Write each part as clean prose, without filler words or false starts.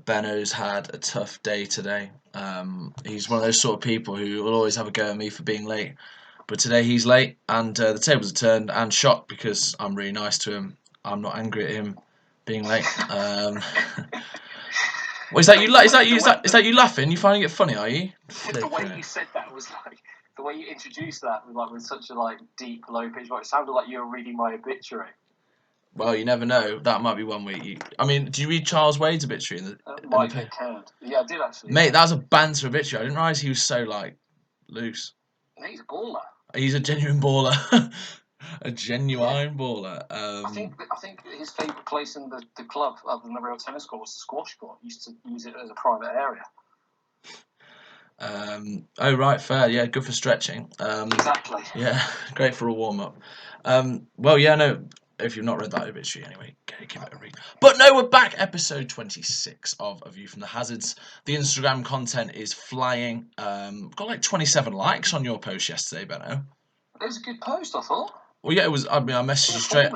Benno's had a tough day today. He's one of those sort of people who will always have a go at me for being late. But today he's late, and the tables are turned, and shocked because I'm really nice to him. I'm not angry at him being late. Well, is that you? Is that you laughing? You finding it funny? Are you? The way you said that was like the way you introduced that was like with such a deep low pitch voice. It sounded like you were reading my obituary. Well, you never know. That might be one week. I mean, do you read Charles Wade's obituary in the get canned. Yeah, I did actually. Mate, that was a banter obituary. I didn't realise he was so loose. He's a baller. He's a genuine baller. A genuine baller. I think his favourite place in the club, other than the real tennis court, was the squash court. He used to use it as a private area. Oh right, fair. Yeah, good for stretching. Exactly. Yeah, great for a warm up. Well, yeah, no. If you've not read that obituary, anyway, give it a read. But no, we're back, episode 26 of A View from the Hazards. The Instagram content is flying. Got like 27 likes on your post yesterday, Benno. It was a good post, I thought. Well, yeah, it was. I mean, I messaged you straight.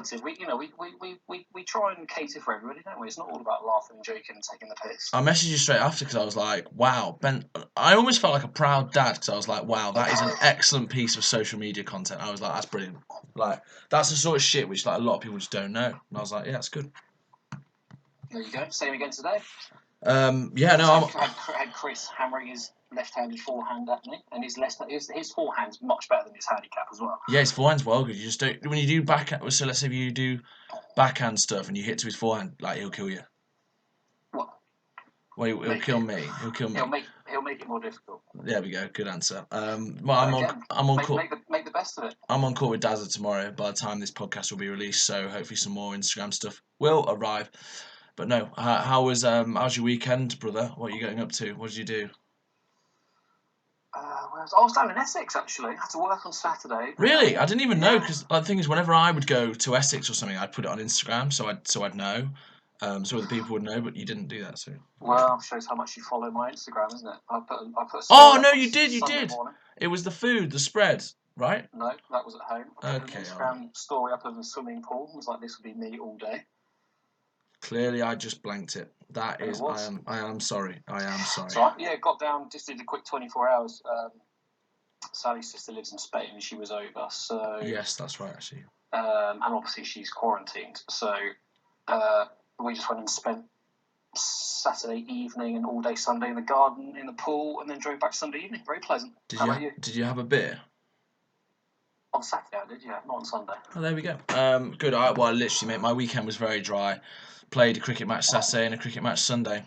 We try and cater for everybody, don't we? It's not all about laughing and joking and taking the piss. I messaged you straight after because I was like, wow, Ben. I almost felt like a proud dad because I was like, wow, that is an excellent piece of social media content. I was like, that's brilliant. Like, that's the sort of shit which like a lot of people just don't know. And I was like, yeah, it's good. There you go. Same again today. Yeah, no, I had Chris hammering his left-handed forehand at me, and his forehand's much better than his handicap as well. Yeah, his forehand's well good. You just don't when you do backhand. So let's say you do backhand stuff and you hit to his forehand, like he'll kill you. What? Well, he'll kill me. He'll kill me. He'll make it more difficult. There we go. Good answer. Well, I'm on court. Make the best of it. I'm on court with Dazza tomorrow. By the time this podcast will be released, so hopefully some more Instagram stuff will arrive. But no, how's your weekend, brother? What are you getting up to? What did you do? I was down in Essex actually. I had to work on Saturday. Really? I didn't even know because the thing is, whenever I would go to Essex or something, I'd put it on Instagram so I'd know, so other people would know. But you didn't do that, so. Well, shows how much you follow my Instagram, isn't it? I put. Oh no, you did. Morning. It was the food, the spread, right? No, that was at home. Okay. Instagram story up of the swimming pool. It was like, this will be me all day. Clearly, I just blanked it. That is, I am sorry. I am sorry. So got down, just did a quick 24 hours. Sally's sister lives in Spain, and she was over. So yes, that's right, actually. And obviously she's quarantined. So we just went and spent Saturday evening and all day Sunday in the garden, in the pool, and then drove back Sunday evening. Very pleasant. How about you? Did you have a beer? On Saturday I did, yeah, not on Sunday. Oh, there we go. Good. Well, literally, mate, my weekend was very dry. Played a cricket match Saturday and a cricket match Sunday.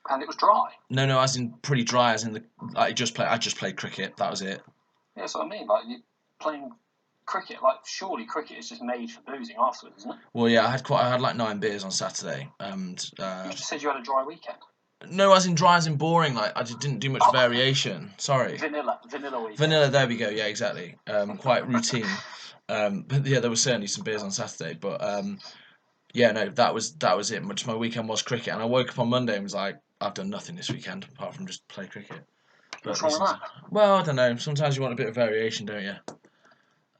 And it was dry? No, as in pretty dry, as in I just played cricket, that was it. Yeah, that's what I mean, like, you're playing cricket, like, surely cricket is just made for boozing afterwards, isn't it? Well, yeah, I had like 9 beers on Saturday, and... You just said you had a dry weekend. No, as in dry, as in boring, like, I just didn't do much variation, sorry. Vanilla weekend. Vanilla, there we go, yeah, exactly. Quite routine. But yeah, there was certainly some beers on Saturday, but... Yeah, no, that was it. Much my weekend was cricket, and I woke up on Monday and was like, I've done nothing this weekend apart from just play cricket. What's wrong with that? Well, I don't know. Sometimes you want a bit of variation, don't you?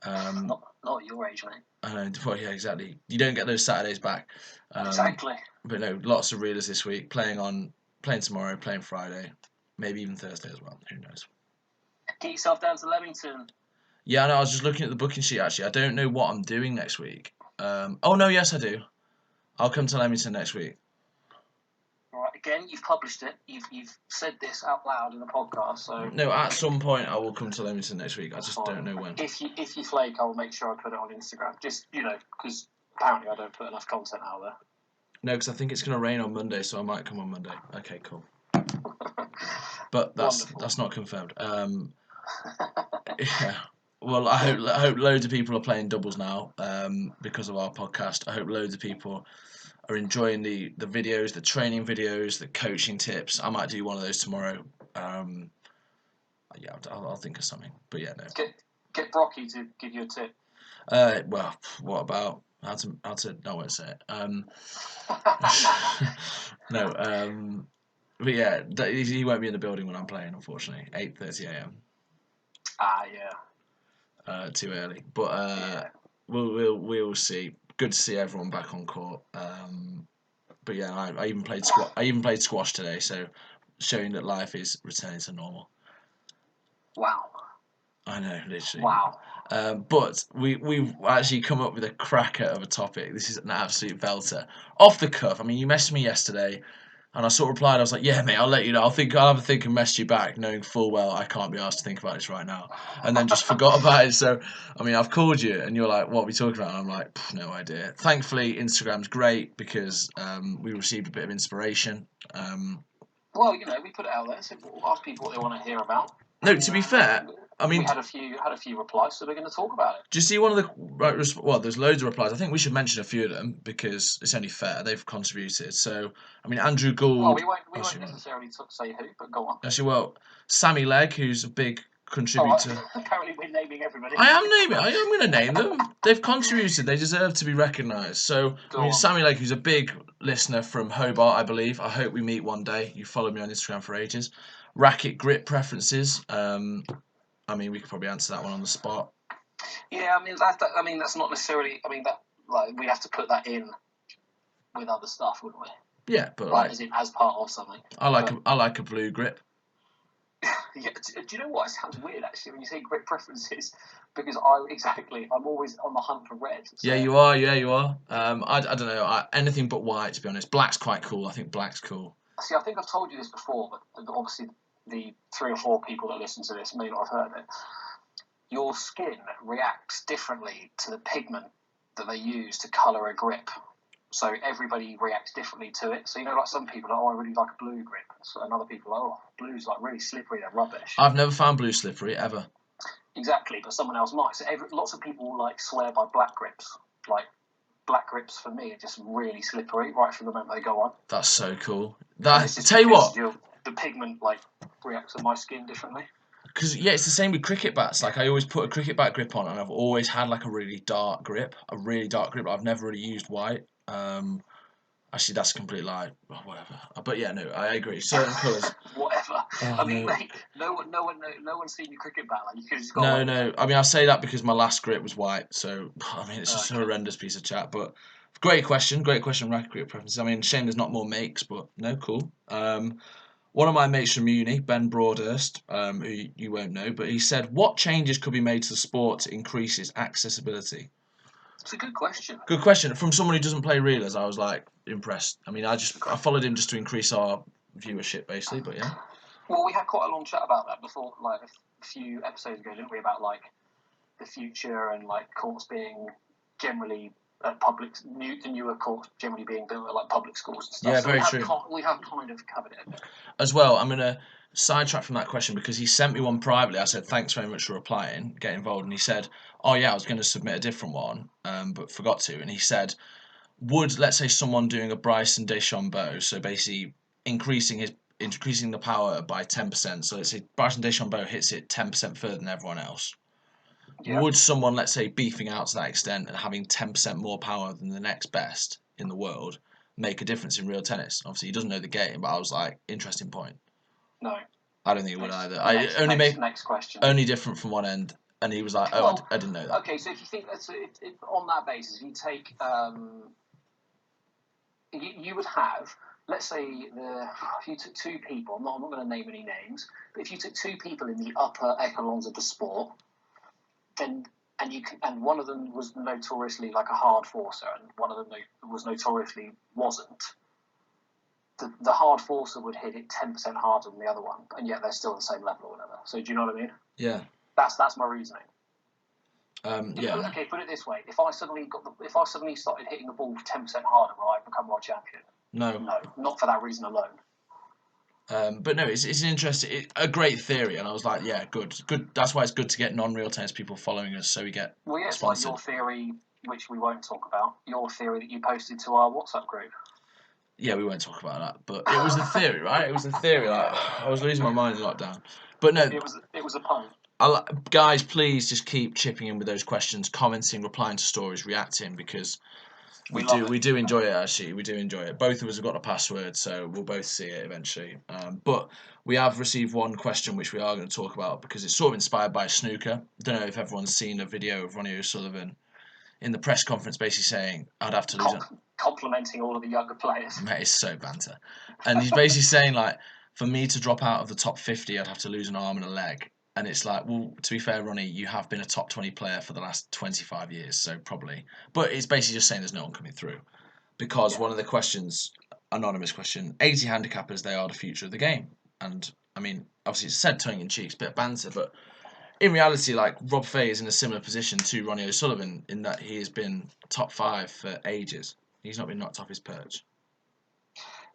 Not at your age, mate. I know. Well, yeah, exactly. You don't get those Saturdays back. Exactly. But no, lots of reelers this week. Playing tomorrow, playing Friday, maybe even Thursday as well. Who knows? Get yourself down to Leamington. Yeah, no, I was just looking at the booking sheet actually. I don't know what I'm doing next week. Oh no, yes I do. I'll come to Leamington next week. All right, again, you've published it. You've said this out loud in the podcast, so... No, at some point I will come to Leamington next week. I just don't know when. If you flake, I'll make sure I put it on Instagram. Just, because apparently I don't put enough content out there. No, because I think it's going to rain on Monday, so I might come on Monday. Okay, cool. But that's not confirmed. Yeah. Well, I hope loads of people are playing doubles now because of our podcast. I hope loads of people are enjoying the videos, the training videos, the coaching tips. I might do one of those tomorrow. Yeah, I'll think of something. But yeah, no. Get Brocky to give you a tip. Well, what about how to? No, I won't say it. No. But yeah, he won't be in the building when I'm playing. Unfortunately, 8:30 a.m. Yeah. Too early, but we'll see. Good to see everyone back on court. But yeah, I even played squash today, so showing that life is returning to normal. Wow. I know, literally. Wow. But we've actually come up with a cracker of a topic. This is an absolute belter. Off the cuff. I mean, you messaged me yesterday, and I sort of replied. I was like, "Yeah, mate, I'll let you know. I'll have a think and message you back, knowing full well I can't be asked to think about this right now." And then just forgot about it. So, I mean, I've called you, and you're like, "What are we talking about?" And I'm like, "No idea." Thankfully, Instagram's great because we received a bit of inspiration. Well, you know, we put it out there, so we'll ask people what they want to hear about. No, to be fair, I mean, we had a few replies, so we're going to talk about it. do you see one of the well? There's loads of replies. I think we should mention a few of them because it's only fair. They've contributed. So, I mean, Andrew Gould. Well, we won't necessarily say who, but go on. Actually, well, Sammy Legg, who's a big contributor. Apparently, we're naming everybody. I am going to name them. They've contributed. They deserve to be recognised. So, I mean, Sammy Legg, who's a big listener from Hobart, I believe. I hope we meet one day. You followed me on Instagram for ages. Racket grip preferences. I mean, we could probably answer that one on the spot. Yeah, I mean that's not necessarily. I mean that we have to put that in with other stuff, wouldn't we? Yeah, but like as part of something. I like a blue grip. Yeah, do you know what? It sounds weird actually when you say grip preferences, because I'm always on the hunt for red. So. Yeah, you are. I don't know. Anything but white, to be honest. Black's quite cool. I think black's cool. See, I think I've told you this before, but obviously the 3 or 4 people that listen to this may not have heard it. Your skin reacts differently to the pigment that they use to colour a grip. So everybody reacts differently to it. So, you know, like some people are, I really like a blue grip. So, and other people are, blue's like really slippery, they're rubbish. I've never found blue slippery, ever. Exactly, but someone else might. So lots of people like swear by black grips. Like, black grips for me are just really slippery right from the moment they go on. That's so cool. Tell you what. The pigment, like, reacts on my skin differently. Because, yeah, it's the same with cricket bats. Like, I always put a cricket bat grip on, and I've always had, like, a really dark grip. I've never really used white. Actually, that's a complete lie. Oh, whatever. But, yeah, no, I agree. Certain colours. Whatever. Oh, I mean, mate, no one's seen your cricket bat. Like, you could just go No. I mean, I say that because my last grip was white. So, I mean, it's just a horrendous piece of chat. But, great question. Racket grip preferences. I mean, shame there's not more makes, but, no, cool. One of my mates from uni, Ben Broadhurst, who you won't know, but he said, what changes could be made to the sport to increase its accessibility? It's a good question. Good question. From someone who doesn't play reelers, I was like impressed. I mean, I followed him just to increase our viewership, basically. But yeah. Well, we had quite a long chat about that before, like a few episodes ago, didn't we? About like the future and like courts being generally the newer courts generally being built at like public schools and stuff. Yeah, very true. We have kind of covered it a bit. As well, I'm gonna sidetrack from that question because he sent me one privately. I said thanks very much for replying, get involved, and he said, "Oh yeah, I was going to submit a different one, but forgot to." And he said, "Would let's say someone doing a Bryson DeChambeau, so basically increasing the power by 10%. So let's say Bryson DeChambeau hits it 10% further than everyone else." Yeah. Would someone, let's say, beefing out to that extent and having 10% more power than the next best in the world make a difference in real tennis? Obviously, he doesn't know the game, but I was like, interesting point. No. I don't think it would either. Next question. Only different from one end, and he was like, "Oh, well, I didn't know that." Okay, so if you think that's on that basis, you take you would have, let's say, if you took 2 people. I'm not going to name any names, but if you took 2 people in the upper echelons of the sport, and one of them was notoriously like a hard forcer, and one of them was notoriously wasn't. The hard forcer would hit it 10% harder than the other one, and yet they're still at the same level or whatever. So do you know what I mean? Yeah. That's my reasoning. Yeah. Okay, put it this way: if I suddenly started hitting the ball 10% harder, will I become world champion? No, not for that reason alone. But no, it's an interesting, a great theory, and I was like, yeah, good. That's why it's good to get non-real tennis people following us, so we get. Well, yeah, it's like your theory, which we won't talk about. Your theory that you posted to our WhatsApp group. Yeah, we won't talk about that, but it was the theory, right? It was the theory. Like, I was losing my mind in lockdown, but no, it was a pun. Guys, please just keep chipping in with those questions, commenting, replying to stories, reacting, because we do enjoy it. Actually, we do enjoy it. Both of us have got a password, so we'll both see it eventually. But we have received one question which we are going to talk about because it's sort of inspired by snooker. I don't know if everyone's seen a video of Ronnie O'Sullivan in the press conference basically saying I'd have to lose it. Complimenting all of the younger players. Mate, it's so banter. And he's basically saying, like, for me to drop out of the top 50, I'd have to lose an arm and a leg. And it's like, well, to be fair, Ronnie, you have been a top 20 player for the last 25 years, so probably. But it's basically just saying there's no one coming through. Because one of the questions, anonymous question, 80 handicappers, they are the future of the game. And, I mean, obviously it's said tongue-in-cheek, it's a bit of banter, but in reality, like, Rob Fay is in a similar position to Ronnie O'Sullivan in that he has been top 5 for ages. He's not been knocked off his perch.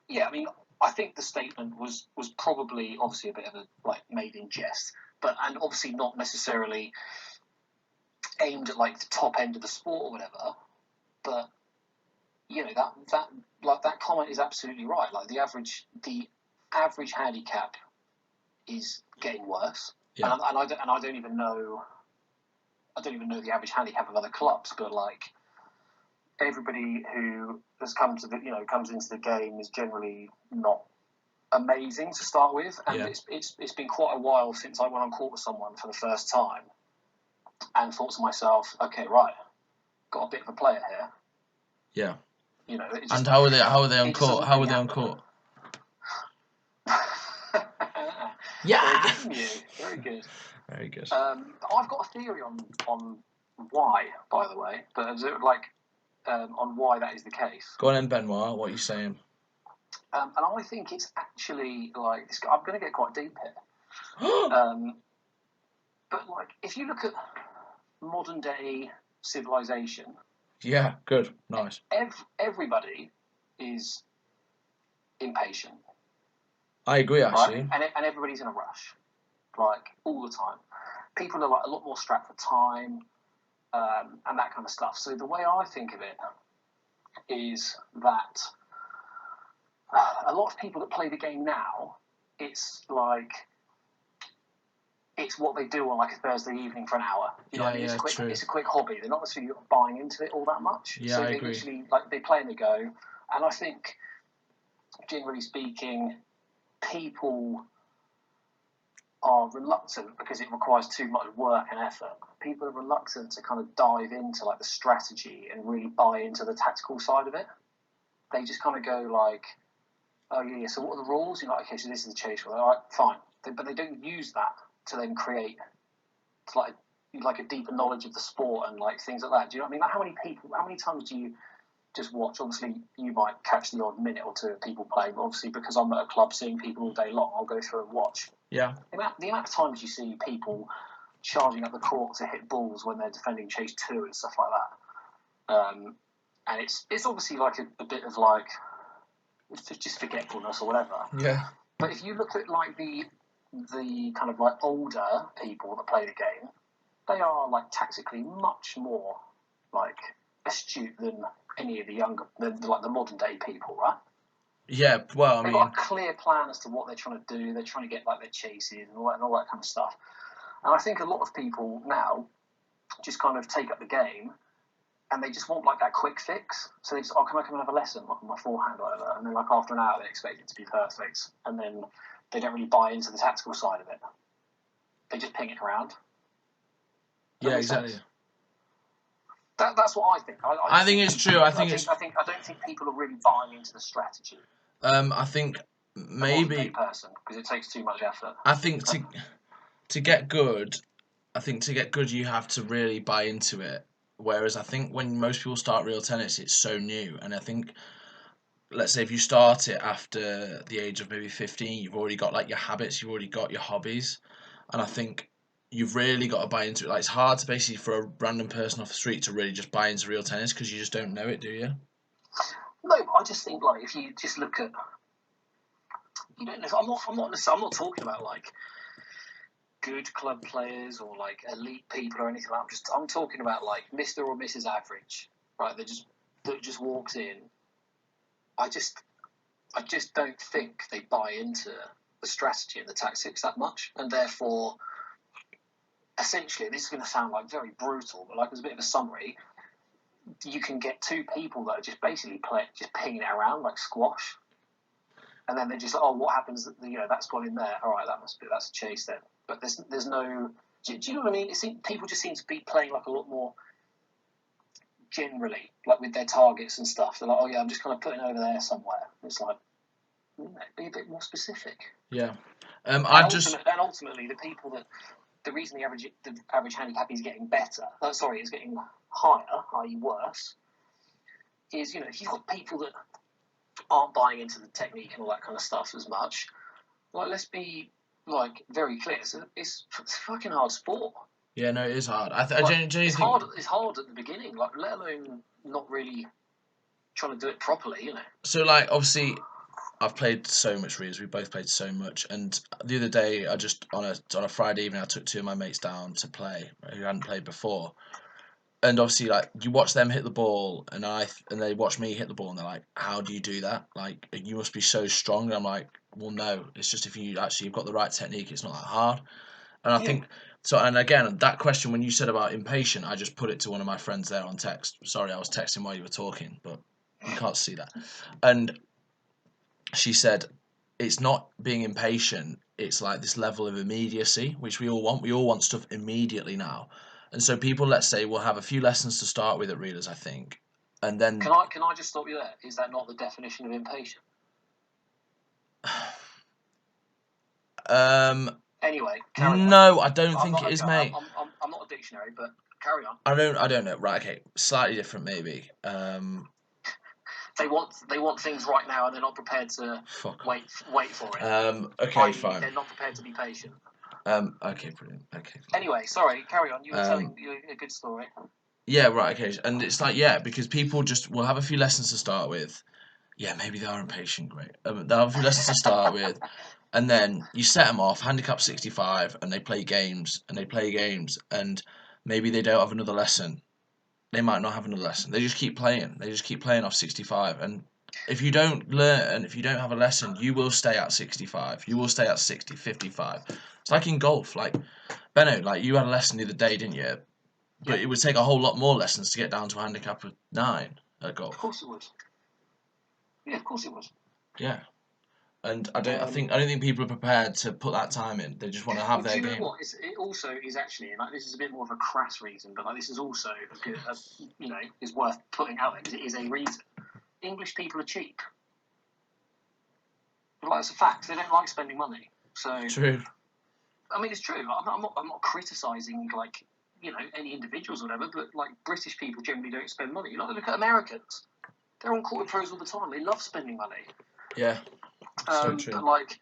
Yeah, I mean, I think the statement was probably obviously a bit of a made in jest, and obviously not necessarily aimed at the top end of the sport or whatever. But that comment is absolutely right. Like the average handicap is getting worse, and I don't even know the average handicap of other clubs, but everybody who has comes into the game is generally not amazing to start with, and it's been quite a while since I went on court with someone for the first time and thought to myself, okay, right, got a bit of a player here. Yeah. And how are they on court? How were they on court? Yeah. Very good. Very good. I've got a theory on why, by the way, but on why that is the case. Go on then, Benoit. What are you saying? And I think it's actually this. I'm going to get quite deep here. But if you look at modern day civilization. Yeah, good, nice. Everybody is impatient. I agree, actually. Right? And everybody's in a rush, all the time. People are a lot more strapped for time, and that kind of stuff. So the way I think of it is that a lot of people that play the game now, it's what they do on a Thursday evening for an hour. You know what I mean? It's a quick hobby. They're not necessarily buying into it all that much. Yeah, so I they agree. Usually they play and they go. And I think, generally speaking, people are reluctant because it requires too much work and effort. People are reluctant to kind of dive into the strategy and really buy into the tactical side of it. They just kind of go oh yeah, so what are the rules? You're okay, so this is the chase rule. All right, fine. But they don't use that to then create a deeper knowledge of the sport and things like that. Do you know what I mean? How many times do you just watch? Obviously, you might catch the odd minute or two of people playing, but obviously because I'm at a club seeing people all day long, I'll go through and watch. Yeah. The amount of times you see people charging up the court to hit balls when they're defending chase 2 and stuff like that. And it's obviously a bit of it's just forgetfulness or whatever. Yeah. But if you look at the kind of older people that play the game, they are tactically much more astute than any of the younger, the modern day people, right? Yeah, well, I mean, they've got a clear plan as to what they're trying to do. They're trying to get their chases and all that kind of stuff. And I think a lot of people now just kind of take up the game and they just want that quick fix. So they just, can I come and have a lesson on my forehand or whatever? And then after an hour they expect it to be perfect, and then they don't really buy into the tactical side of it. They just ping it around. Yeah, exactly. That's what I think. I think it's true. I don't think people are really buying into the strategy. I think maybe person, because it takes too much effort. I think to get good, you have to really buy into it. Whereas I think when most people start real tennis, it's so new, and I think, let's say if you start it after the age of maybe 15, you've already got your habits, you've already got your hobbies, and I think you've really got to buy into it. It's hard to basically for a random person off the street to really just buy into real tennis because you just don't know it, do you? No, I just think if you just look at, you don't know. I'm not talking about good club players or elite people or anything. I'm talking about Mr. or Mrs. Average, right? That just walks in. I just don't think they buy into the strategy and the tactics that much, and therefore, essentially, this is going to sound very brutal, but as a bit of a summary, you can get two people that are just basically just pinging it around like squash, and then they're just what happens? That's gone in there. All right, that's a chase then. But there's no. Do you know what I mean? People just seem to be playing a lot more generally, like with their targets and stuff. They're like, oh yeah, I'm just kind of putting over there somewhere. It's like, be a bit more specific. Yeah. Ultimately, the reason the average handicap is getting better, is getting higher, i.e. worse, is, if you've got people that aren't buying into the technique and all that kind of stuff as much, like, let's be, like, very clear, it's a fucking hard sport. Yeah, no, it is hard. It's hard at the beginning, like, let alone not really trying to do it properly, So, like, obviously, I've played so much reels. We both played so much, and the other day, I just on a Friday evening, I took 2 of my mates down to play who hadn't played before, and obviously, like, you watch them hit the ball, and they watch me hit the ball, and they're like, "How do you do that? Like, you must be so strong." And I'm like, "Well, no, it's just if you've got the right technique, it's not that hard." And I think so. And again, that question when you said about impatient, I just put it to one of my friends there on text. Sorry, I was texting while you were talking, but you can't see that. And she said, it's not being impatient, it's like this level of immediacy, which we all want. We all want stuff immediately now. And so people, let's say, will have a few lessons to start with at Reelers, I think. And then... Can I just stop you there? Is that not the definition of impatient? Anyway, carry on. No, I don't think it is, mate. I'm not a dictionary, but carry on. I don't know. Right, okay. Slightly different, maybe. They want things right now, and they're not prepared to wait for it. Okay, fine. They're not prepared to be patient. Okay, brilliant. Okay. Anyway, sorry, carry on. You were telling a good story. Yeah, right, okay. And it's like, yeah, because people just will have a few lessons to start with. Yeah, maybe they are impatient, great. They'll have a few lessons to start with. And then you set them off, handicap 65, and they play games, and maybe they don't have another lesson. They might not have another lesson. They just keep playing. They just keep playing off 65. And if you don't learn, if you don't have a lesson, you will stay at 65. You will stay at 60, 55. It's like in golf. Like, Benno, like, you had a lesson the other day, didn't you? But it would take a whole lot more lessons to get down to a handicap of 9 at golf. Of course it would. Yeah, of course it would. Yeah. And I don't think people are prepared to put that time in. They just want to have their game. Do you know what? It also is actually, like, this is a bit more of a crass reason, but like, this is also is worth putting out there because it is a reason. English people are cheap. Like, it's a fact. They don't like spending money. So True. I mean, it's true. I'm not criticising, like, any individuals or whatever, but like, British people generally don't spend money. Look at Americans. They're on quarter pros all the time. They love spending money. Yeah. So true. But like,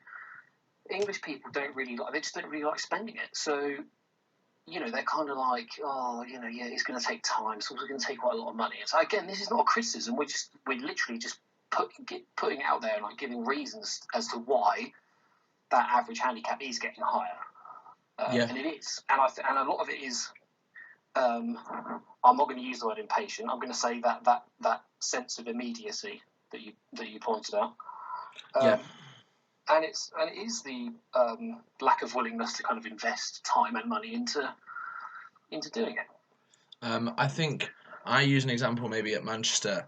English people don't really like spending it. So, they're kind of like, oh, yeah, it's going to take time. It's also going to take quite a lot of money. So again, this is not a criticism. We're literally just putting it out there and like giving reasons as to why that average handicap is getting higher. And it is, and a lot of it is. I'm not going to use the word impatient. I'm going to say that sense of immediacy that you pointed out. And it is the lack of willingness to kind of invest time and money into doing it. I think I use an example maybe at Manchester,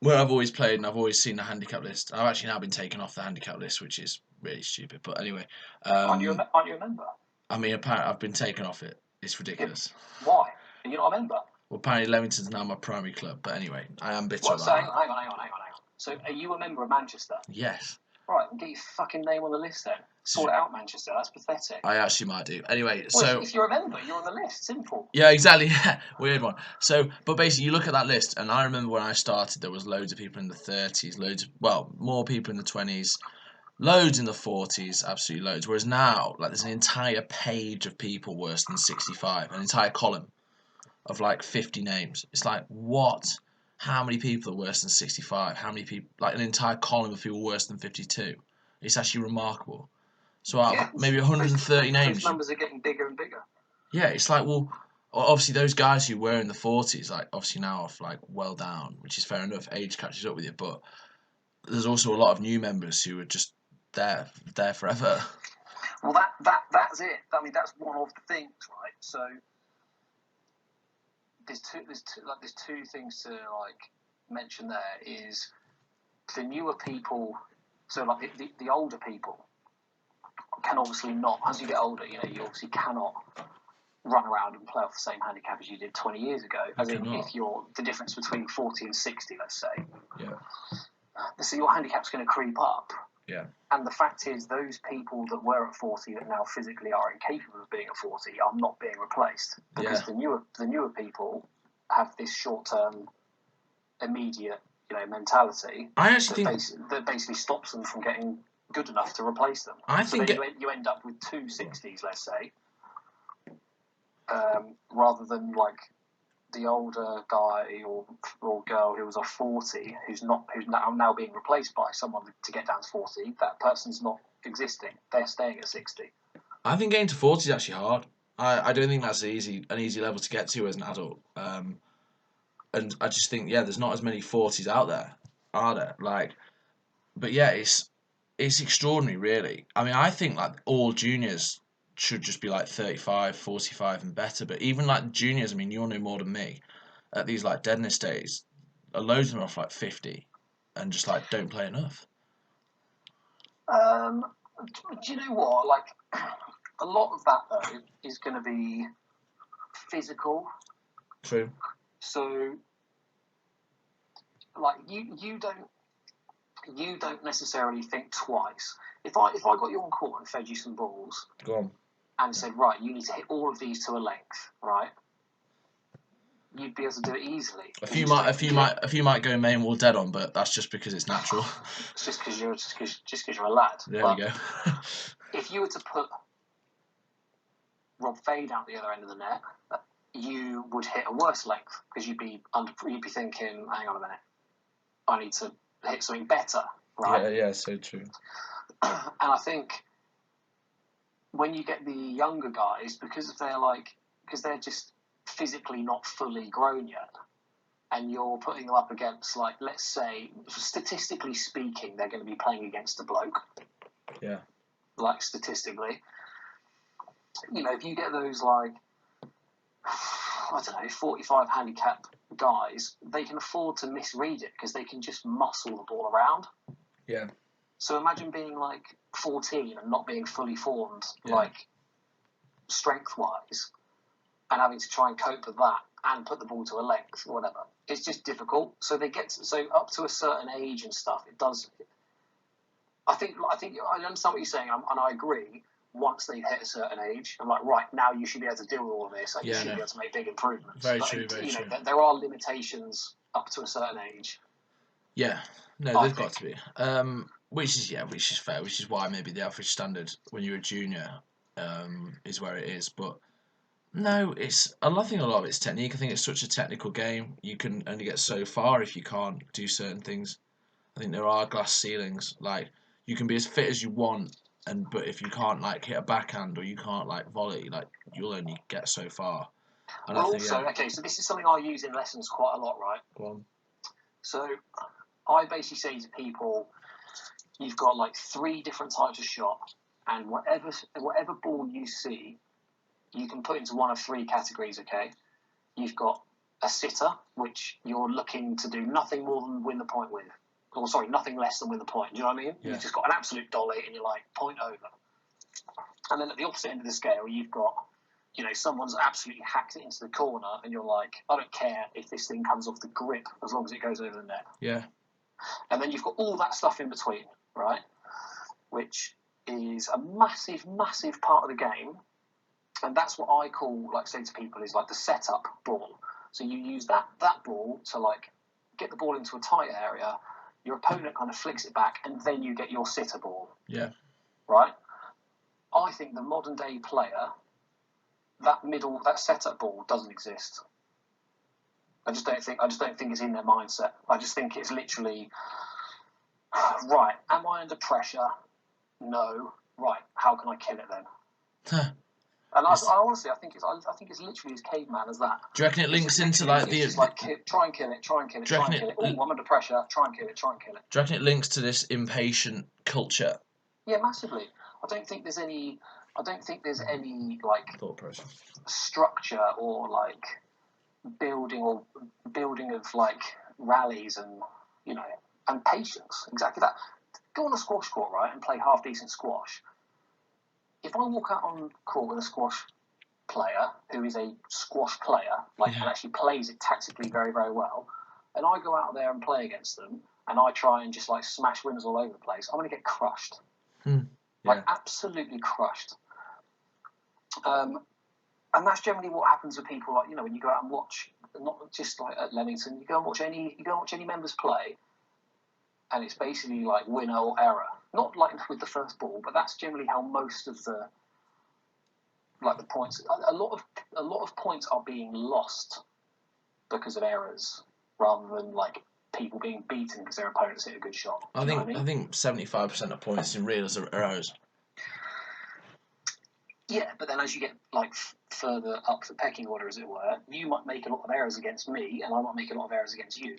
where I've always played and I've always seen the handicap list. I've actually now been taken off the handicap list, which is really stupid. But anyway, aren't you a member? I mean, apparently I've been taken off it. It's ridiculous. Yeah. Why? Are you not a member? Well, apparently Leamington's now my primary club. But anyway, I am bitter about that. Hang on. So, are you a member of Manchester? Yes. Right, get your fucking name on the list then. Sort it out, Manchester. That's pathetic. I actually might do. Anyway, if you're a member, you're on the list. Simple. Yeah, exactly. Yeah, weird one. So, but basically, you look at that list, and I remember when I started, there was loads of people in the 30s, more people in the 20s, loads in the 40s, absolutely loads. Whereas now, like, there's an entire page of people worse than 65, an entire column of like 50 names. It's like, what? How many people are worse than 65? How many people, like an entire column of people worse than 52? It's actually remarkable. So maybe 130 names. Those numbers are getting bigger and bigger. Yeah, it's like, well, obviously those guys who were in the 40s, like, obviously now are like well down, which is fair enough. Age catches up with you, but there's also a lot of new members who are just there forever. Well, that's it. I mean, that's one of the things, right? So there's two things to like mention. There is the newer people. So like the older people can obviously not. As you get older, you obviously cannot run around and play off the same handicap as you did 20 years ago. As in, cannot. if you're the difference between 40 and 60, let's say. Yeah. So your handicap's going to creep up. Yeah. And the fact is, those people that were at 40 that now physically are incapable of being at 40 are not being replaced, because the newer people have this short-term, immediate, mentality. I actually that basically stops them from getting good enough to replace them. You end up with two 60s, let's say, rather than like the older guy or girl who was a 40 who's now being replaced by someone to get down to 40. That person's not existing. They're staying at 60. I think getting to 40 is actually hard. I don't think that's an easy level to get to as an adult. And I just think there's not as many 40s out there, are there? Like, but yeah, it's extraordinary, really. I mean, I think like all juniors should just be like 35, 45 and better. But even like juniors, I mean, you'll know more than me. At these like deadness days, loads of them are off like 50 and just like don't play enough. Do you know what? Like, a lot of that though is going to be physical. True. So, like, you don't necessarily think twice. If I got you on court and fed you some balls, Go on. and said, right, you need to hit all of these to a length, right? You'd be able to do it easily. A few might go main wall dead on, but that's just because it's natural. It's just because you're a lad. There we go. If you were to put Rob Fade out the other end of the net, you would hit a worse length because you'd be thinking, hang on a minute, I need to hit something better, right? Yeah, so true. And I think when you get the younger guys, because they're just physically not fully grown yet, and you're putting them up against, like, let's say, statistically speaking, they're going to be playing against a bloke. Yeah. Like, statistically. If you get those, like, I don't know, 45 handicap guys, they can afford to misread it because they can just muscle the ball around. Yeah. So imagine being, like, 14 and not being fully formed, like, strength-wise, and having to try and cope with that and put the ball to a length or whatever. It's just difficult. So up to a certain age and stuff, it does. I think I understand what you're saying, and I agree. Once they've hit a certain age, I'm like, right, now you should be able to deal with all of this. Like, you should be able to make big improvements. Very true. There are limitations up to a certain age. Yeah, no, there's got to be. Which is fair. Which is why maybe the average standard when you're a junior is where it is. But no, I think a lot of it's technique. I think it's such a technical game. You can only get so far if you can't do certain things. I think there are glass ceilings. Like, you can be as fit as you want, but if you can't like hit a backhand or you can't like volley, like, you'll only get so far. And so this is something I use in lessons quite a lot, right? Go on. So I basically say to people, you've got like 3 different types of shot, and whatever ball you see, you can put into one of 3 categories, okay? You've got a sitter, which you're looking to do nothing more than win the point with. Or, sorry, nothing less than win the point. Do you know what I mean? Yeah. You've just got an absolute dolly and you're like, point over. And then at the opposite end of the scale, you've got, someone's absolutely hacked it into the corner and you're like, I don't care if this thing comes off the grip as long as it goes over the net. Yeah. And then you've got all that stuff in between, right? Which is a massive, massive part of the game. And that's what I call, like, say to people, is like the setup ball. So you use that ball to, like, get the ball into a tight area. Your opponent kind of flicks it back, and then you get your sitter ball. Yeah. Right? I think the modern day player, that setup ball doesn't exist. I just don't think it's in their mindset. I just think it's literally, right, am I under pressure? No. Right, how can I kill it then? And I honestly, I think it's literally as caveman as that. Do you reckon it links into like the? It's like try and kill it. Oh, I'm under pressure. Try and kill it. Do you reckon it links to this impatient culture? Yeah, massively. I don't think there's any like thought process, structure or like building of like rallies and and patience. Exactly that. Go on a squash court, right, and play half decent squash. If I walk out on court with a squash player who is a squash player, and actually plays it tactically very, very well, and I go out there and play against them, and I try and just smash winners all over the place, I'm going to get crushed. Absolutely crushed. And that's generally what happens with people, when you go out and watch, not just at Leamington, you go and watch any members play, and it's basically winner or error. Not with the first ball, but that's generally how most of the points. A lot of points are being lost because of errors, rather than people being beaten because their opponents hit a good shot. I think 75% of points in reels are errors. Yeah, but then as you get further up the pecking order, as it were, you might make a lot of errors against me, and I might make a lot of errors against you.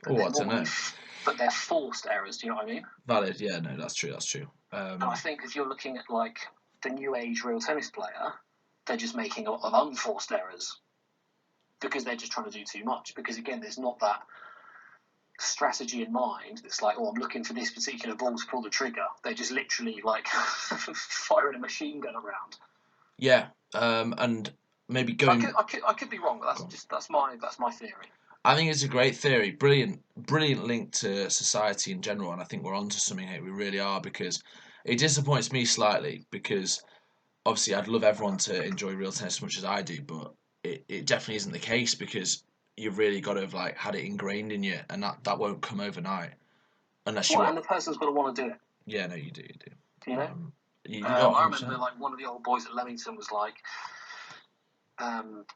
But they're forced errors. Do you know what I mean? Valid. Yeah, no, that's true. And I think if you're looking at the new age real tennis player, they're just making a lot of unforced errors because they're just trying to do too much. Because again, there's not that strategy in mind. It's I'm looking for this particular ball to pull the trigger. They're just literally firing a machine gun around. Yeah, and maybe going. I could be wrong, but that's my theory. I think it's a great theory, brilliant link to society in general, and I think we're onto something here. We really are, because it disappoints me slightly, because obviously I'd love everyone to enjoy real tennis as much as I do, but it definitely isn't the case, because you've really got to have had it ingrained in you, and that won't come overnight unless you. And the person's got to want to do it. Yeah, no, you do. You know. I remember one of the old boys at Leamington was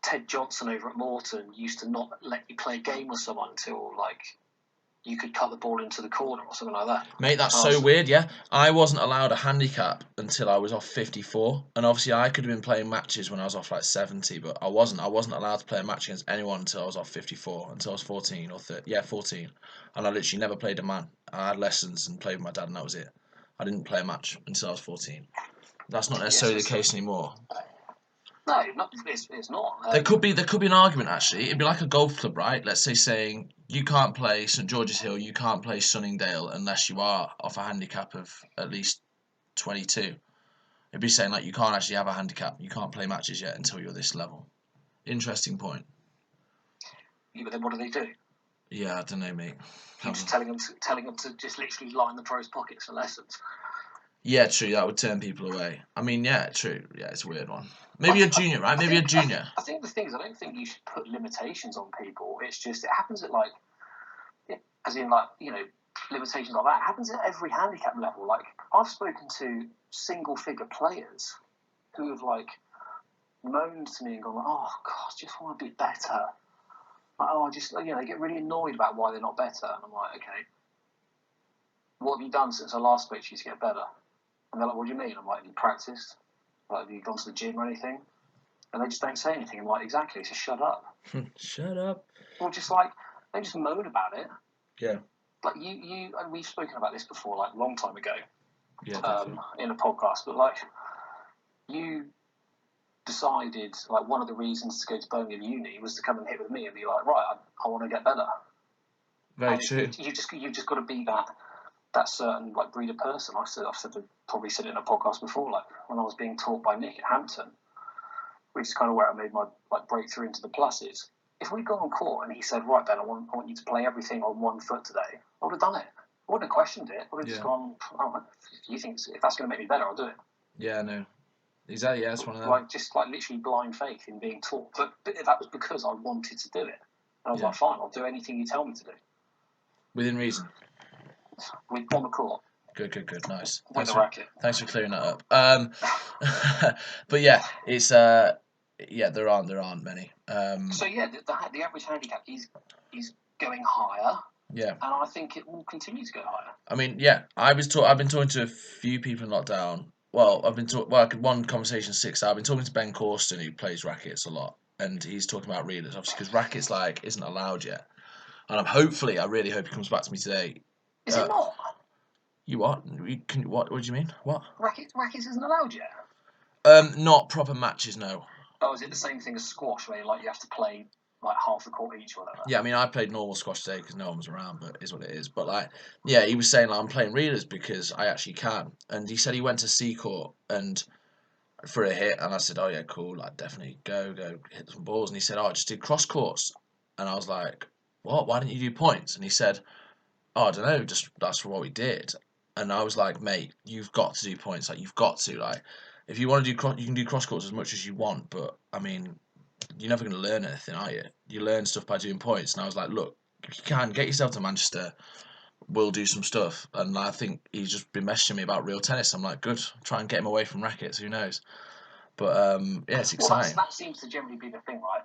Ted Johnson over at Morton used to not let you play a game with someone until you could cut the ball into the corner or something like that. Mate, that's so weird. Yeah, I wasn't allowed a handicap until I was off 54, and obviously I could have been playing matches when I was off 70, but I wasn't allowed to play a match against anyone until I was off 54, until I was 14 or 14, and I literally never played a man. I had lessons and played with my dad, and that was it. I didn't play a match until I was 14. That's not necessarily the case anymore. No, it's not. There could be an argument, actually. It'd be like a golf club, right? Let's say saying you can't play St George's Hill, you can't play Sunningdale unless you are off a handicap of at least 22. It'd be saying you can't actually have a handicap, you can't play matches yet until you're this level. Interesting point. Yeah, but then what do? Yeah, I don't know, mate. You're just telling them to just literally line the pros' pockets for lessons. Yeah, true. That would turn people away. I mean, yeah, true. Yeah, it's a weird one. Maybe a junior, right? Maybe a junior. I think the thing is, I don't think you should put limitations on people. It's just it happens at limitations like that. It happens at every handicap level. I've spoken to single-figure players who have moaned to me and gone, "Oh God, I just want to be better." I just they get really annoyed about why they're not better, and I'm like, okay, what have you done since I last spoke to you to get better? And they're like, what do you mean? I'm like, have you practiced? Have you gone to the gym or anything? And they just don't say anything. I'm like, exactly, so shut up. Shut up. Well, they just moan about it. Yeah. You and we've spoken about this before, a long time ago. Yeah, in a podcast, but you decided one of the reasons to go to Birmingham Uni was to come and hit with me and be like, right, I want to get better. Very true. You've just got to be that certain breed of person. I've probably said it in a podcast before. When I was being taught by Nick at Hampton, which is kind of where I made my breakthrough into the pluses. If we'd gone on court and he said, right, Ben, I want you to play everything on 1 foot today, I would have done it. I wouldn't have questioned it. I would have just gone, oh, if that's going to make me better, I'll do it. Yeah, no. Exactly, yeah, it's one of them. Just literally blind faith in being taught. But that was because I wanted to do it. And I was like, fine, I'll do anything you tell me to do. Within reason. On the court. Good, nice. With a racket. Thanks for clearing that up. But yeah, it's there aren't many. So yeah, the average handicap is going higher. Yeah. And I think it will continue to go higher. I mean, yeah, I've been talking to a few people in lockdown. Well, one conversation 6 hours. I've been talking to Ben Corsten, who plays rackets a lot, and he's talking about reelers, obviously, because rackets isn't allowed yet. And I really hope he comes back to me today. Is it not? You what? What do you mean? What? Rackets isn't allowed yet? Not proper matches, no. Oh, is it the same thing as squash, where you have to play half the court each or whatever? Yeah, I mean, I played normal squash today because no one was around, but it is what it is. But yeah, he was saying I'm playing reelers because I actually can, and he said he went to C court and for a hit, and I said, "Oh yeah, cool, like definitely go hit some balls." And he said, "Oh, I just did cross courts," and I was like, "What? Why didn't you do points?" And he said, "Oh, I don't know, just that's what we did." And I was like, "Mate, you've got to do points. Like you've got to like, if you want to do you can do cross courts as much as you want, but I mean, you're never going to learn anything, are you? You learn stuff by doing points." And I was like, "Look, you can get yourself to Manchester. We'll do some stuff." And I think he's just been messaging me about real tennis. I'm like, good, try and get him away from rackets. Who knows? But yeah, it's Well, exciting. that seems to generally be the thing, right?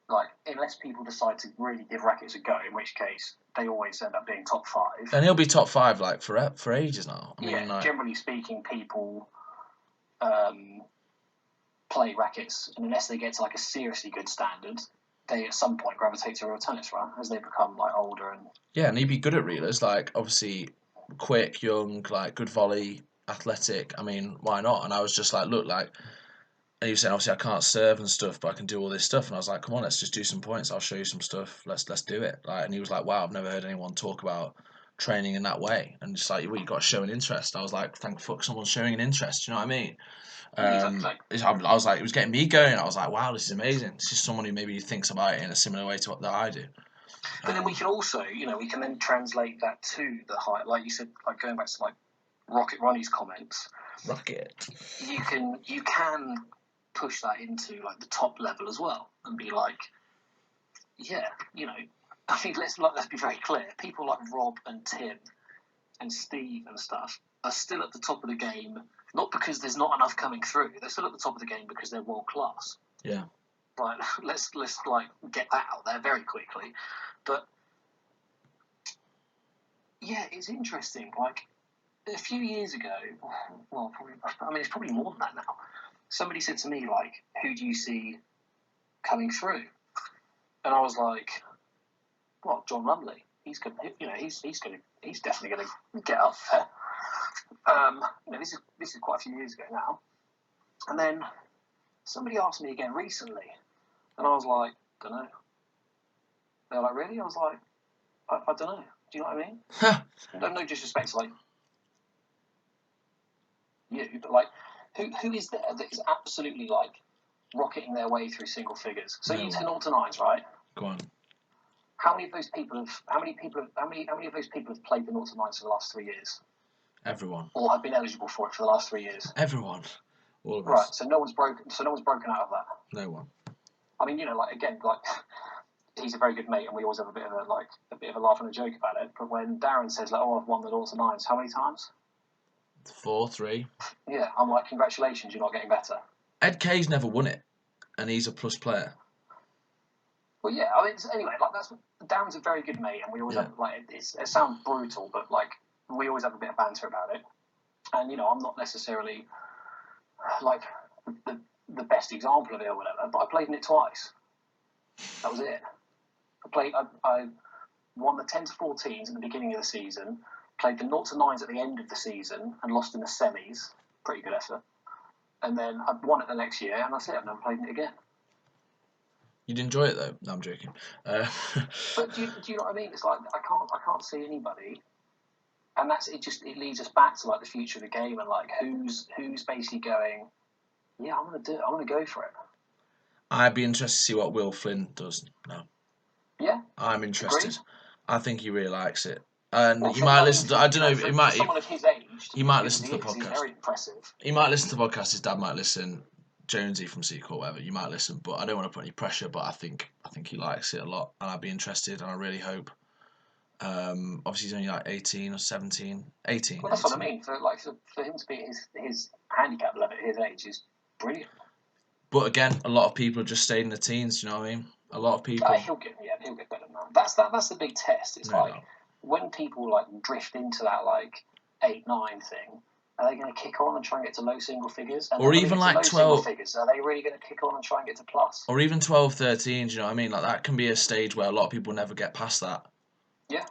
Like, unless people decide to really give rackets a go, in which case they always end up being top 5. And he'll be top 5 like for ages now. I mean, like, generally speaking, people play rackets, and unless they get to like a seriously good standard, they at some point gravitate to real tennis, right? As they become like older and yeah, and he'd be good at reelers. Like, obviously, quick, young, like good volley, athletic. I mean, why not? And I was just like, look, like, and he was saying, obviously, I can't serve and stuff, but I can do all this stuff. And I was like, come on, let's just do some points. I'll show you some stuff. Let's do it. Like, and he was like, wow, I've never heard anyone talk about training in that way. And just like, well, you got to show an interest. I was like, thank fuck, someone's showing an interest. You know what I mean? exactly. I was like, it was getting me going. I was like, wow, this is amazing. This is someone who maybe thinks about it in a similar way to what that I do. But then we can also, we can then translate that to the high, like you said, like going back to like Rocket Ronnie's comments. Rocket. You can push that into like the top level as well, and be like, yeah, I think let's be very clear. People like Rob and Tim and Steve and stuff are still at the top of the game, not because there's not enough coming through. They're still at the top of the game because they're world class. Yeah. Right. Let's like get that out there very quickly. But yeah, it's interesting. Like a few years ago, well, probably, I mean, it's probably more than that now. Somebody said to me like, "Who do you see coming through?" And I was like, "Well, John Lumley. He's going. He's definitely going to get up there." This is quite a few years ago now. And then somebody asked me again recently, and I was like, "Don't know." They're like, "Really?" I was like, I don't know. Do you know what I mean? No disrespect to like you, but like, who is there that is absolutely like rocketing their way through single figures? So you 10 to 9s, right? Go on. How many of those people have played the 0 to 9s for the last 3 years? Everyone. Or have been eligible for it for the last 3 years? Everyone. All of us. Right. So no one's broken out of that. No one. I mean, he's a very good mate, and we always have a bit of a laugh and a joke about it. But when Darren says like, "Oh, I've won the 0 to 9s," how many times? 4, 3. Yeah, I'm like, congratulations, you're not getting better. Ed Kay's never won it, and he's a plus player. Well, yeah. I mean, anyway, like Darren's a very good mate, and we always have like it sounds brutal, but like we always have a bit of banter about it. And I'm not necessarily like the best example of it or whatever, but I played in it twice. That was it. I won the 10 to 14s at the beginning of the season, played the 0 to 9s at the end of the season, and lost in the semis. Pretty good effort. And then I won it the next year, and that's it. I've never played in it again. You'd enjoy it though. No, I'm joking. But do you know what I mean? It's like I can't see anybody, and that's it. It leads us back to like the future of the game and like who's basically going. Yeah, I'm gonna do it. I'm gonna go for it. I'd be interested to see what Will Flynn does now. Yeah, I'm interested. agreed. I think he really likes it, and Well, he might listen to. I don't know. For He might. someone of his age, He might listen to the he's podcast. very impressive. He might listen to the podcast. His dad might listen. Jonesy from Sequel, whatever. You might listen, but I don't want to put any pressure. But I think he likes it a lot, and I'd be interested, and I really hope. Obviously, he's only like 18 or 17. 18. Well, that's 18. what I mean. For him to be his handicap level at his age is brilliant. But again, a lot of people have just stayed in the teens. Do you know what I mean? A lot of people. He'll get better than that. That's the big test. It's No like doubt. when people like drift into that like 8-9 thing. Are they going to kick on and try and get to low single figures? And or even like 12 figures. Are they really going to kick on and try and get to plus? Or even 12, 13. Do you know what I mean? Like that can be a stage where a lot of people never get past that. Yeah.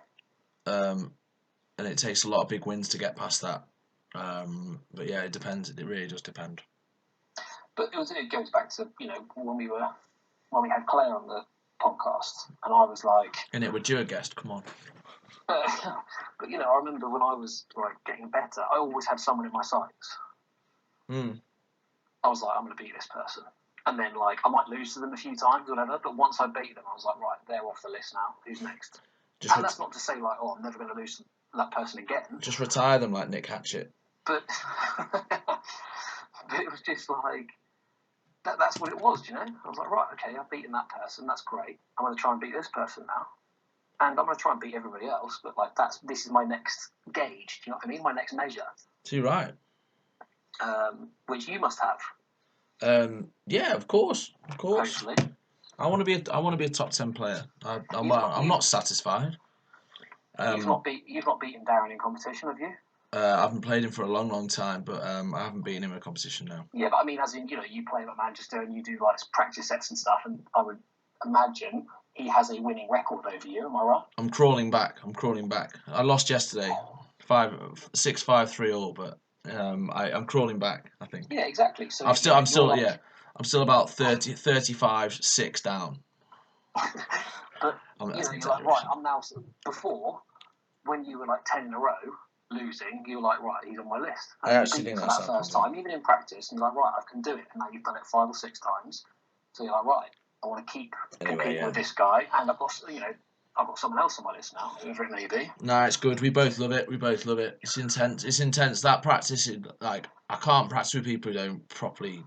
And it takes a lot of big wins to get past that. But yeah, it depends. It really does depend. But it goes back to when we had Claire on the podcast, and I was like, And it would you a guest? Come on. but I remember when I was like getting better, I always had someone in my sights. Mm. I was like, I'm going to beat this person. And then, like, I might lose to them a few times or whatever, but once I beat them, I was like, right, they're off the list now. Who's next? And that's not to say, like, oh, I'm never going to lose to that person again. Just retire them like Nick Hatchett. But, but it was just like, that's what it was, you know? I was like, right, okay, I've beaten that person. That's great. I'm going to try and beat this person now. And I'm going to try and beat everybody else. But, like, this is my next gauge. Do you know what I mean? My next measure. Too right. Which you must have. Yeah, of course. Hopefully. I want to be a top 10 player. I'm not satisfied. You've not beaten Darren in competition, have you? I haven't played him for a long, long time, but I haven't beaten him in a competition now. Yeah, but I mean, as in, you know, you play him at Manchester and you do like practice sets and stuff, and I would imagine he has a winning record over you. Am I right? I'm crawling back. I lost yesterday, 6-5-3 all, but I'm crawling back. I think. Yeah, exactly. So I'm still about 35-6 down. But you're like, right, I'm now. Before, when you were like 10 in a row losing, you were like, right, he's on my list. And I actually think for that's that first time, even in practice, and you're like, right, I can do it. And now you've done it 5 or 6 times. So you're like, right, I want to keep competing with this guy, and I've got someone else on my list now, whoever it may be. No, it's good. We both love it. It's intense. That practice, like, I can't practice with people who don't properly,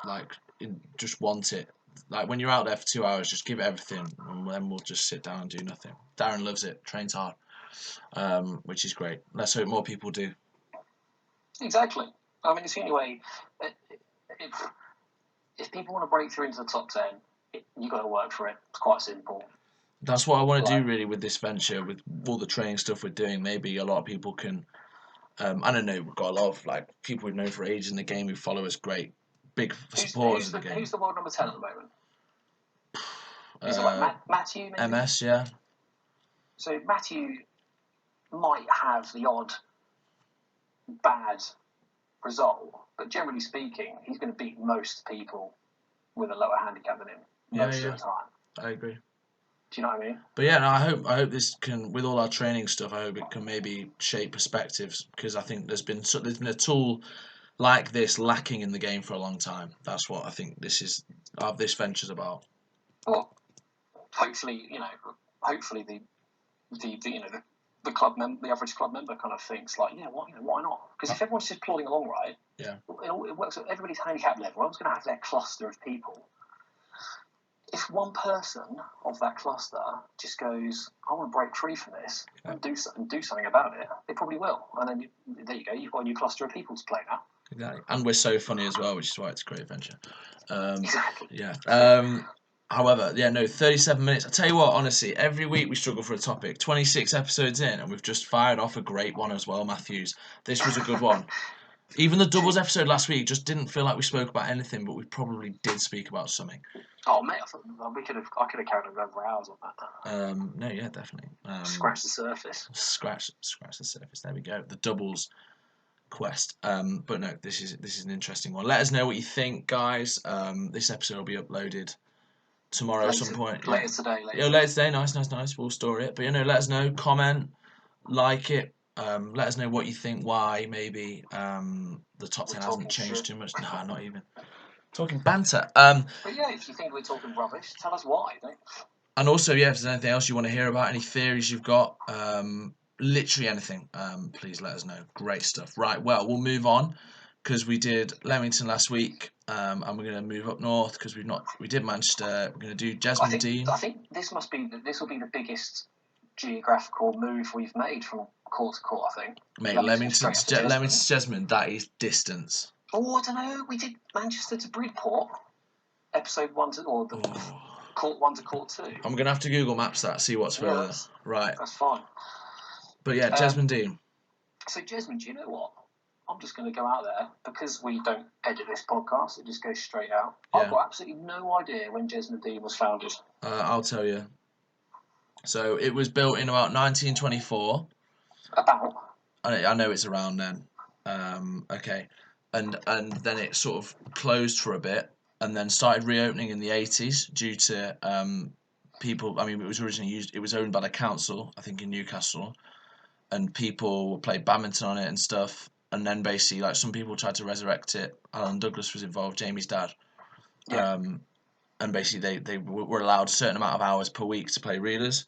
like, just want it. Like, when you're out there for 2 hours, just give it everything, and then we'll just sit down and do nothing. Darren loves it, trains hard, which is great. Let's hope more people do. Exactly. I mean, it's the only way. If people want to break through into the top 10, you've got to work for it. It's quite simple. That's what I want to do, really, with this venture, with all the training stuff we're doing. Maybe a lot of people can. I don't know. We've got a lot of people we've known for ages in the game who follow us. Great, big supporters of the game. Who's the world number 10 at the moment? Is it like Matthew? Maybe? MS, yeah. So Matthew might have the odd bad result, but generally speaking, he's going to beat most people with a lower handicap than him most of the time. I agree. Do you know what I mean? But yeah, no, I hope this can, with all our training stuff, I hope it can maybe shape perspectives, because I think there's been a tool like this lacking in the game for a long time. That's what I think this venture's about. Well, hopefully the club the average club member kind of thinks like, yeah, why not? Because if everyone's just plodding along, right? Yeah. It works at everybody's handicap level. Everyone's going to have their cluster of people. If one person of that cluster just goes, I want to break free from this and do something about it, they probably will. And then there you go. You've got a new cluster of people to play now. Exactly. And we're so funny as well, which is why it's a great venture. Exactly. Yeah. However, 37 minutes. I tell you what, honestly, every week we struggle for a topic. 26 episodes in, and we've just fired off a great one as well, Matthews. This was a good one. Even the doubles episode last week just didn't feel like we spoke about anything, but we probably did speak about something. Oh mate, I could have carried on over hours on that. No, yeah, definitely. Scratch the surface. Scratch the surface. There we go. The doubles quest. But no, this is an interesting one. Let us know what you think, guys. This episode will be uploaded tomorrow at some point. Later today. Later today. Nice. We'll store it. But let us know. Comment, like it. Let us know what you think. Why maybe the top 10 hasn't changed too much. No, not even. Talking banter. But yeah, if you think we're talking rubbish, tell us why. Don't you? And also, if there's anything else you want to hear about, any theories you've got, literally anything, please let us know. Great stuff. Right, well, we'll move on, because we did Leamington last week, and we're going to move up north, because we did Manchester. We're going to do Jesmond Dene. I think this will be the biggest geographical move we've made from court to court, I think. Mate, Leamington to Jesmond, that is distance. Oh, I don't know. We did Manchester to Bridport, episode 1 to court 1 to court 2. I'm gonna have to Google Maps that, see what's further. Right. That's fine. But yeah, Jesmond Dene. So Jesmond, do you know what? I'm just going to go out there, because we don't edit this podcast; it just goes straight out. Yeah. I've got absolutely no idea when Jesmond Dene was founded. I'll tell you. So it was built in about 1924. About. I know it's around then. Okay. And then it sort of closed for a bit, and then started reopening in the 80s due to people. I mean, it was originally used. It was owned by the council, I think, in Newcastle, and people played badminton on it and stuff. and then basically like some people tried to resurrect it. Alan Douglas was involved, Jamie's dad. Yeah. And basically they were allowed a certain amount of hours per week to play reelers.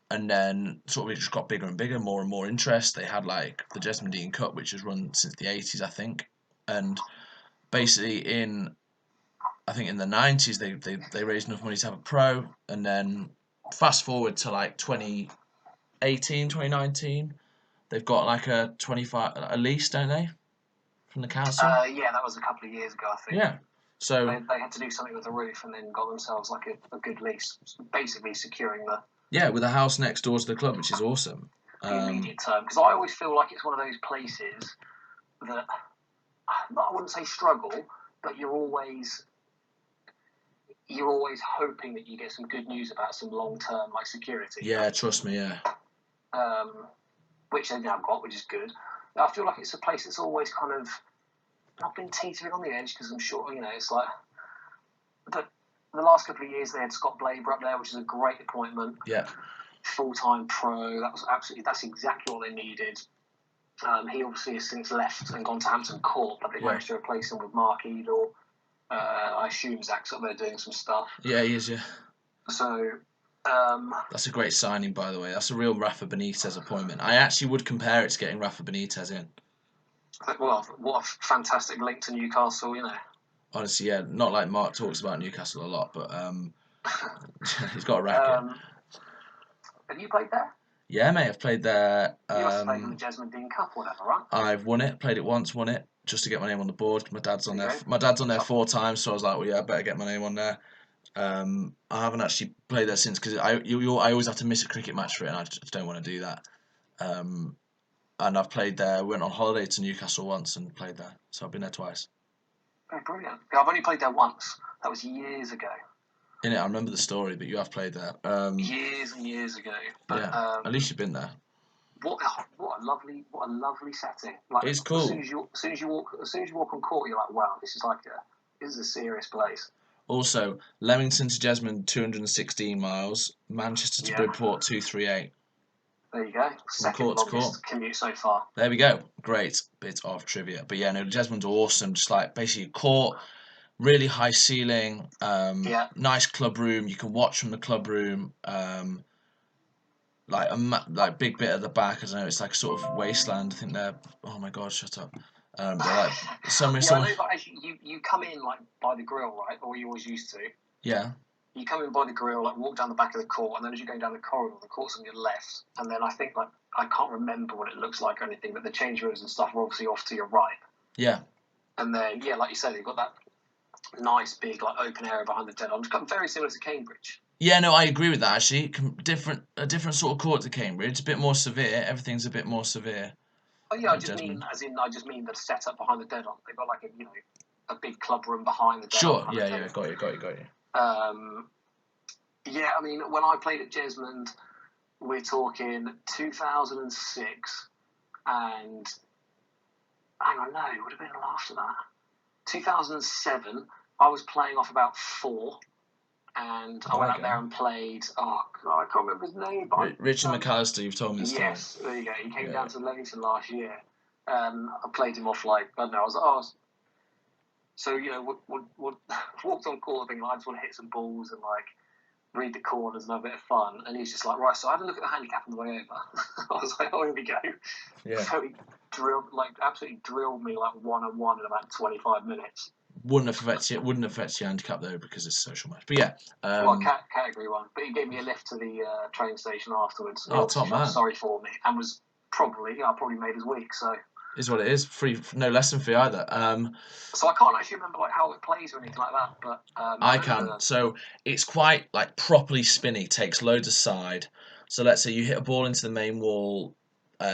And then sort of it just got bigger and bigger, more and more interest. They had like the Jesmond Dene Cup, which has run since the 80s, I think. And basically I think in the 90s they raised enough money to have a pro. And then fast forward to like 2018, 2019, they've got like a 25 a lease, don't they, from the council? Yeah, that was a couple of years ago, I think. Yeah. So they had to do something with the roof and then got themselves like a good lease, basically securing the with a house next door to the club, which is awesome. immediate term. Because I always feel like it's one of those places that I wouldn't say struggle, but you're always hoping that you get some good news about some long term like security. Yeah, trust me, yeah. Which they now got, which is good. I feel like it's a place that's always kind of not been teetering on the edge because I'm sure it's like. But the last couple of years they had Scott Blaber up there, which is a great appointment. Yeah. Full-time pro. That's exactly what they needed. He obviously has since left and gone to Hampton Court, but they managed to replace him with Mark Edel. I assume Zach's up there doing some stuff. Yeah, he is, yeah. So that's a great signing, by the way. That's a real Rafa Benitez appointment. I actually would compare it to getting Rafa Benitez in. Well, what a fantastic link to Newcastle, Honestly, yeah. Not like Mark talks about Newcastle a lot, but he's got a racket. Have you played there? Yeah, mate. I've played there. You must have played in the Jesmond Dene Cup or whatever, right? I've won it. Played it once, won it, just to get my name on the board. My dad's on there. My dad's on there 4 times, so I was like, well, yeah, I better get my name on there. I haven't actually played there since because I always have to miss a cricket match for it, and I just don't want to do that. And I've played there. Went on holiday to Newcastle once and played there, so I've been there twice. Oh, brilliant! I've only played there once. That was years ago. In it, I remember the story, but you have played there. Years and years ago. But, yeah, at least you've been there. What a lovely setting! Like it's cool. As soon as you walk on court, you're like, wow, this is a serious place. Also, Leamington to Jesmond 216 miles, Manchester to Bridport 238. There you go. Second longest commute so far. There we go. Great bit of trivia. But yeah, no, Jesmond's awesome. Just like basically court, really high ceiling, nice club room. You can watch from the club room. Like big bit at the back. I don't know. It's like sort of wasteland. I think they're. Oh my god, shut up. They're like some. I know, but actually, you come in like by the grill, right? Or you always used to. Yeah. You come in by the grill, like walk down the back of the court, and then as you're going down the corridor, the court's on your left, and then I think like I can't remember what it looks like or anything, but the change rooms and stuff are obviously off to your right. Yeah. And then like you said, you've got that nice big like open area behind the dead. It's very similar to Cambridge. Yeah, no, I agree with that actually. A different sort of court to Cambridge, a bit more severe. Everything's a bit more severe. Oh yeah, I just mean the setup behind the dead on. They've got like a big club room behind the dead. Sure, yeah, got you. Yeah, I mean, when I played at Jesmond, we're talking 2006, and hang on, no, it would have been after that. 2007, I was playing off about 4, and I went out there and played. Oh God, I can't remember his name. But Richard McAllister, you've told me this story. Yes, there you go. He came down to Leamington last year. I played him off like I don't know. So would walked on court thinking I just want to hit some balls and like read the corners and have a bit of fun. And he's just like, right. So I had a look at the handicap on the way over. I was like, oh, here we go. Yeah. So he absolutely drilled me like 1-on-1 in about 25 minutes. Wouldn't affect your handicap though because it's a social match. But yeah. Well, category 1. But he gave me a lift to the train station afterwards. Oh, top man. Sorry for me, and was probably made his week. So. Is what it is. Free, no lesson fee either. So I can't actually remember like how it plays or anything like that, but I can. So it's quite like properly spinny. Takes loads of side. So let's say you hit a ball into the main wall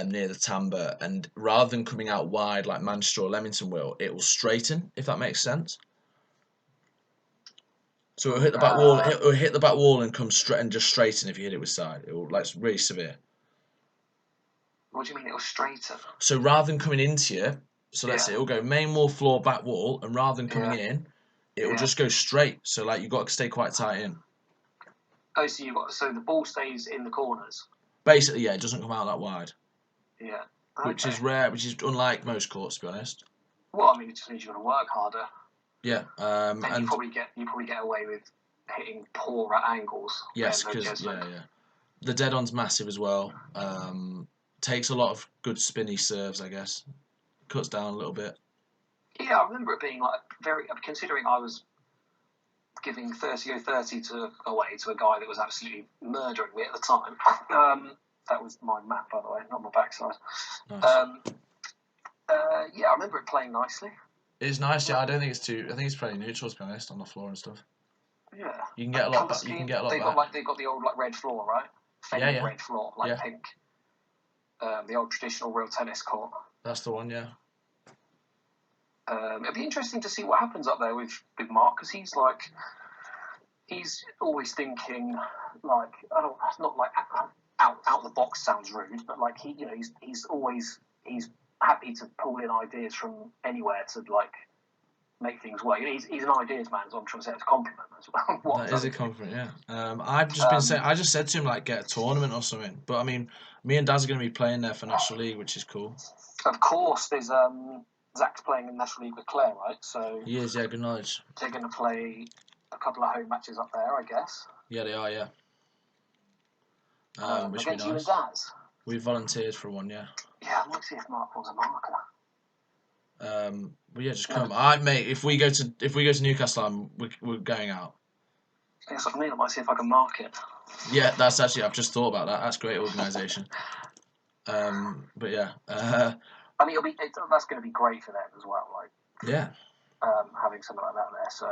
near the timbre, and rather than coming out wide like Manchester or Leamington will, it will straighten. If that makes sense. So it'll hit the back wall. It'll hit the back wall and come straight and just straighten if you hit it with side. It will like really severe. What do you mean it'll straighten? So rather than coming into you, so let's say it'll go main wall, floor, back wall, and rather than coming in, it will just go straight. So like you've got to stay quite tight in. Oh, so the ball stays in the corners. Basically, yeah, it doesn't come out that wide. Yeah. which is rare, which is unlike most courts, to be honest. Well, I mean, it just means you've got to work harder. Yeah, and you probably get away with hitting poorer angles. Yes, because the dead-on's massive as well. Takes a lot of good spinny serves, I guess. Cuts down a little bit. Yeah, I remember it being like considering I was giving 30-30 away to a guy that was absolutely murdering me at the time. That was my map, by the way, not my backside. Nice. I remember it playing nicely. It's nice, yeah. I don't think it's too. I think it's pretty neutral, to be honest, on the floor and stuff. Yeah. You can get a lot back. You can get a lot back. They've got the old red floor, right? Faded red floor, pink. The old traditional real tennis court. That's the one, yeah. It'd be interesting to see what happens up there with Mark, because he's always thinking like not like out the box sounds rude, but like he's happy to pull in ideas from anywhere to like make things work. He's an ideas man, so I'm trying to say it's a compliment as well. That is a compliment, yeah. I've just been saying. I just said to him like get a tournament or something. But I mean, me and Daz are going to be playing there for National League, which is cool. Of course, there's Zach's playing in National League with Claire, right? So he is, yeah. Good knowledge. They're going to play a couple of home matches up there, I guess. Yeah, they are, yeah. Which against be nice. You and Daz. We volunteered for one, yeah. Yeah, I might see if Mark wants a marker. But yeah, just come. Mate, if we go to Newcastle, we're going out. Yes, I mean, I might see if I can mark it. Yeah, that's actually, I've just thought about that. That's great organisation. But yeah. I mean, that's going to be great for them as well. Like, yeah. Having something like that there. So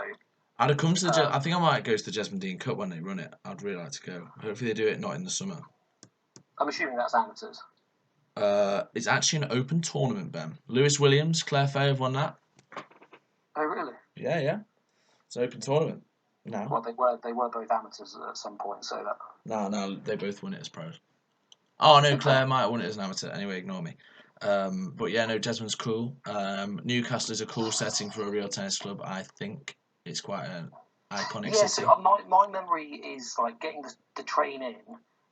I'd have come to the. I think I might go to the Jesmond Dene Cup when they run it. I'd really like to go. Hopefully they do it not in the summer. I'm assuming that's amateurs. It's actually an open tournament, Ben. Lewis Williams, Claire Fay have won that. Oh really? Yeah. It's an open tournament. No. Well, they were both amateurs at some point, so that. No, they both won it as pros. Oh no, Claire might have won it as an amateur. Anyway, ignore me. But yeah, no, Jesmond's cool. Newcastle is a cool setting for a real tennis club. I think it's quite an iconic city. So my memory is like getting the train in,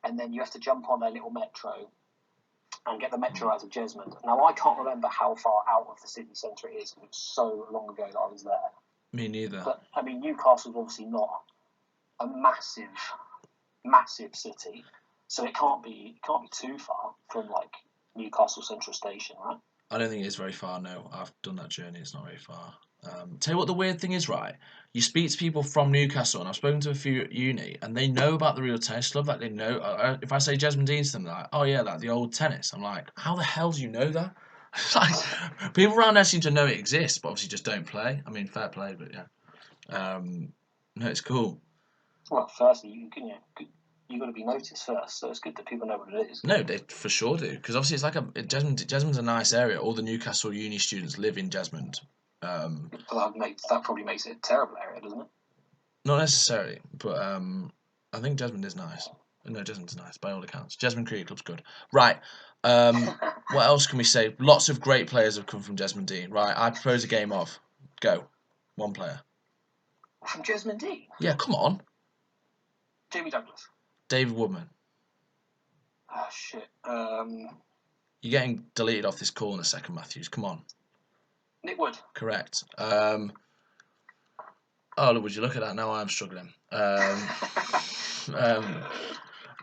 and then you have to jump on their little metro and get the metro out of Jesmond. Now, I can't remember how far out of the city centre it is. It was so long ago that I was there. Me neither. But, I mean, Newcastle's obviously not a massive, massive city, so it can't be too far from, like, Newcastle Central Station, right? I don't think it's very far, no. I've done that journey. It's not very far. Tell you what the weird thing is, right? You speak to people from Newcastle, and I've spoken to a few at uni, and they know about the real tennis club. Like, they know. If I say Jesmond Dene to them, they're like, oh, yeah, like the old tennis. I'm like, how the hell do you know that? Like, people around there seem to know it exists, but obviously just don't play. I mean, fair play, but yeah. No, it's cool. Well, firstly, you've got to be noticed first, so it's good that people know what it is. No, they for sure do, because obviously it's like Jesmond's a nice area. All the Newcastle uni students live in Jesmond. That probably makes it a terrible area, doesn't it? Not necessarily, but I think Jesmond is nice. No, Jesmond's nice by all accounts. Jesmond Cricket Club's good. Right. What else can we say? Lots of great players have come from Jesmond Dene. Right, I propose a game of go. One player. From Jesmond Dene? Yeah, come on. Jamie Douglas. David Woodman. Oh shit. You're getting deleted off this call in a second, Matthews. Come on. Nick Wood. Correct. Oh, would you look at that? Now I'm struggling.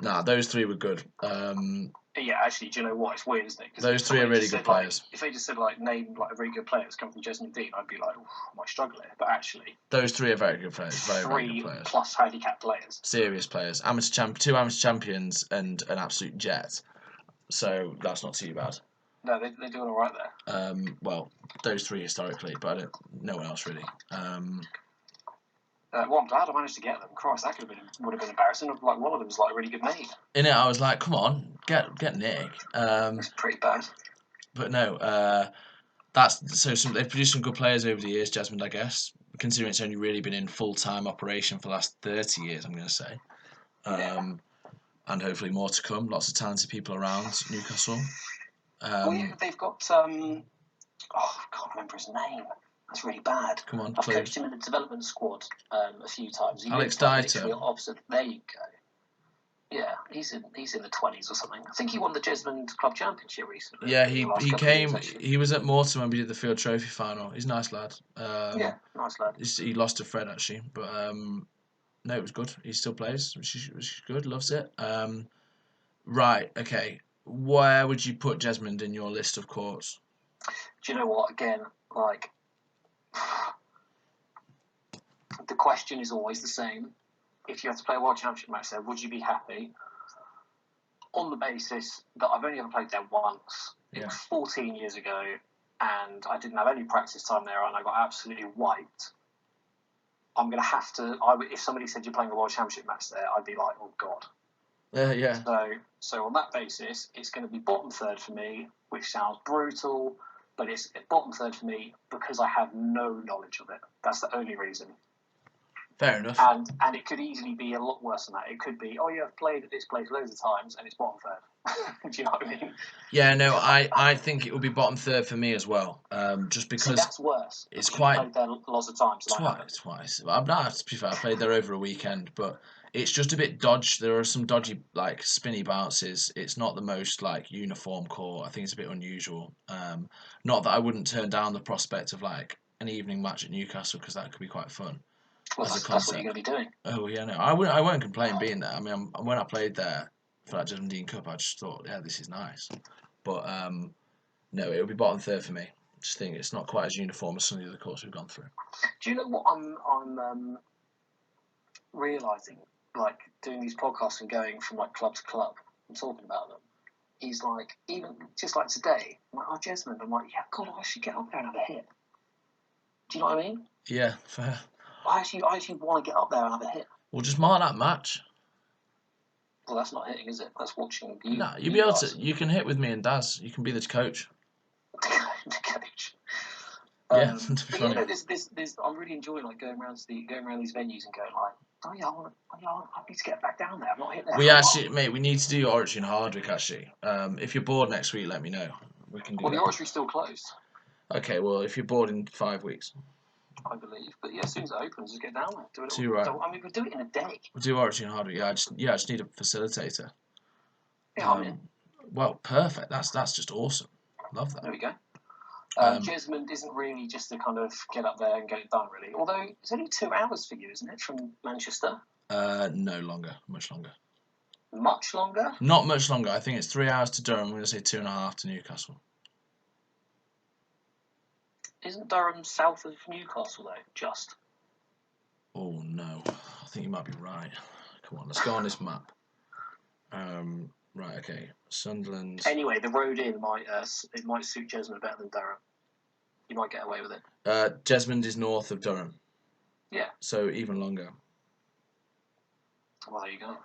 Nah, those three were good. Yeah, actually, do you know what? It's weird, isn't it? Those three are really good players. If they just said name a really good players come from Jesmond Dene, I'd be like, I might struggle here. But actually, those three are very good players. Very good players. 3+ handicap players. Serious players. Two amateur champions and an absolute jet. So that's not too bad. No, they're doing all right there. Well, those three historically, but no one else really. Well, I'm glad I managed to get them. Christ, that would have been embarrassing. Like one of them was like a really good name. In it, I was like, come on, get Nick. It's pretty bad. But no, they've produced some good players over the years, Jesmond, I guess. Considering it's only really been in full-time operation for the last 30 years, I'm going to say. And hopefully more to come. Lots of talented people around Newcastle. They've got I can't remember his name. That's really bad. Come on, I've coached him in the development squad a few times. Alex Dieter. Opposite. There you go. Yeah, he's in the 20s or something. I think he won the Jesmond Club Championship recently. Yeah, The last he couple of came. years, actually. He was at Morton when we did the Field Trophy final. He's a nice lad. Yeah, nice lad. He lost to Fred actually, but no, it was good. He still plays, which is good. Loves it. Right. Okay. Where would you put Jesmond in your list of courts? Do you know what? Again, like the question is always the same. If you had to play a World Championship match there, would you be happy? On the basis that I've only ever played there once. It was 14 years ago, and I didn't have any practice time there, and I got absolutely wiped. I'm going to have to. If somebody said you're playing a World Championship match there, I'd be like, oh god. Yeah. So on that basis, it's going to be bottom third for me, which sounds brutal, but it's bottom third for me because I have no knowledge of it. That's the only reason. Fair enough. And it could easily be a lot worse than that. It could be, I've played at this place loads of times and it's bottom third. Do you know what I mean? Yeah, no, I think it will be bottom third for me as well. Just because that's worse. It's quite. Played there lots of times. Twice. I'm not. To be fair, I played there over a weekend, but it's just a bit dodgy. There are some dodgy, like spinny bounces. It's not the most like uniform court. I think it's a bit unusual. Not that I wouldn't turn down the prospect of like an evening match at Newcastle because that could be quite fun. Well, that's what you're going to be doing. Oh yeah, no, I won't complain being there. I mean, when I played there for that Jesmond Dene Cup, I just thought, yeah, this is nice. But no, it'll be bottom third for me. I just think it's not quite as uniform as some of the other courts we've gone through. Do you know what I'm realising? Like doing these podcasts and going from like club to club and talking about them. Is like even just like today, I'm like, oh Jesmond, I'm like, yeah, God, I should get up there and have a hit. Do you know what I mean? Yeah, fair. I actually want to get up there and have a hit. Well, just mark that match. Well, that's not hitting, is it? That's watching you. No, you'll be able to. You can hit with me and Daz. You can be the coach. The coach. Yeah, but you know, I'm really enjoying like going around these venues and going like, oh yeah, I need to get back down there. I'm not hitting there. Mate, we need to do Oratory and Hardwick actually. If you're bored next week, let me know. We can do. Well, the Oratory's still closed. Okay, well, if you're bored in 5 weeks. I believe, but yeah, as soon as it opens, just get down there. Do it. Too right. I mean, we'll do it in a day. We'll do Oratory and Hardwick. I just need a facilitator. Yeah, I'm in. Well, perfect. That's just awesome. Love that. There we go. Jesmond isn't really just to kind of get up there and get it done, really. Although it's only 2 hours for you, isn't it, from Manchester? No longer. Much longer. Much longer? Not much longer. I think it's 3 hours to Durham. I'm going to say 2.5 to Newcastle. Isn't Durham south of Newcastle, though? Just? Oh, no. I think you might be right. Come on, let's go on this map. Right, okay. Sunderland. Anyway, the road in might suit Jesmond better than Durham. You might get away with it. Jesmond is north of Durham. Yeah. So even longer. Well, there you go.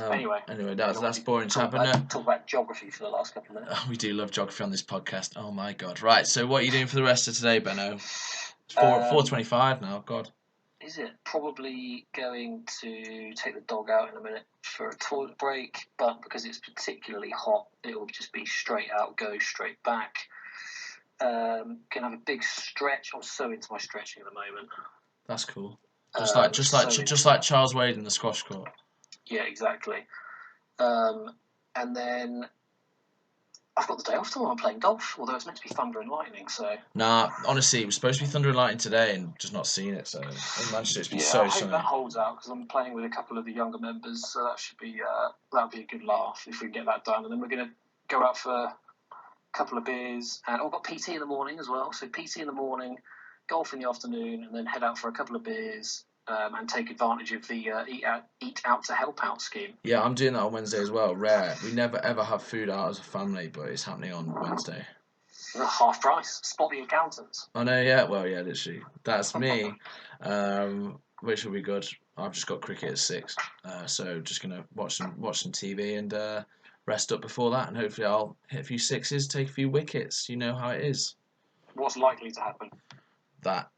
Anyway, that's boring chat. Talk about geography for the last couple of minutes. We do love geography on this podcast. Oh my god! Right. So what are you doing for the rest of today, Benno? It's 4:25 now. God. Is it probably going to take the dog out in a minute for a toilet break? But because it's particularly hot, it will just be straight out, go straight back. Can have a big stretch. I'm so into my stretching at the moment. That's cool. Just like Charles Wade in the squash court. Yeah, exactly. And then I've got the day off tomorrow. I'm playing golf, although it's meant to be thunder and lightning. So nah, honestly, it was supposed to be thunder and lightning today, and just not seen it. So in Manchester, it's been so I hope sunny. that holds out because I'm playing with a couple of the younger members, so that should be that'll be a good laugh if we can get that done. And then we're going to go out for a couple of beers, and I've got PT in the morning as well. So PT in the morning, golf in the afternoon, and then head out for a couple of beers. And take advantage of the eat out to help out scheme. Yeah, I'm doing that on Wednesday as well. Rare. We never ever have food out as a family, but it's happening on Wednesday. Half price. Spot the accountants. I know. Yeah. Well, yeah. Literally, that's me. Which will be good. I've just got cricket at 6, so just gonna watch some TV and rest up before that, and hopefully I'll hit a few sixes, take a few wickets. You know how it is. What's likely to happen? That.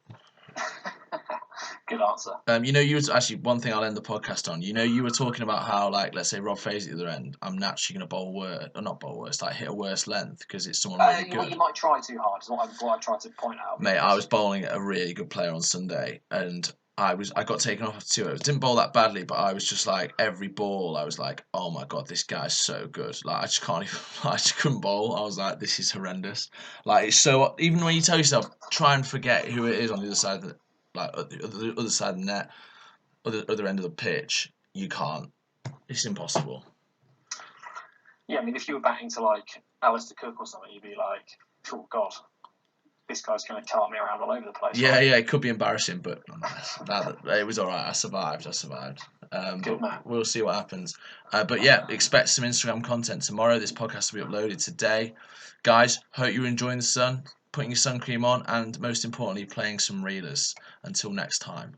Good answer. You were actually one thing I'll end the podcast on. You were talking about how, like, let's say Rob Fraser at the other end, I'm naturally going to bowl worse, or not bowl worse, like hit a worse length because it's someone really good. You might try too hard. Is what I tried to point out. Mate, I was bowling at a really good player on Sunday, and I got taken off of 2 overs. Didn't bowl that badly, but I was just like, every ball I was like, oh my god, this guy's so good. Like I just can't even, I just couldn't bowl. I was like, this is horrendous. Like it's so, even when you tell yourself try and forget who it is on the other side of the, like the other side of the net, other end of the pitch, you can't. It's impossible. Yeah, I mean, if you were batting to like Alistair Cook or something, you'd be like, oh god, this guy's going to cart me around all over the place. Yeah, right? yeah, it could be embarrassing, but it was all right. I survived. Good man. We'll see what happens. But yeah, expect some Instagram content tomorrow. This podcast will be uploaded today. Guys, hope you're enjoying the sun, putting your sun cream on, and most importantly, playing some reelers. Until next time.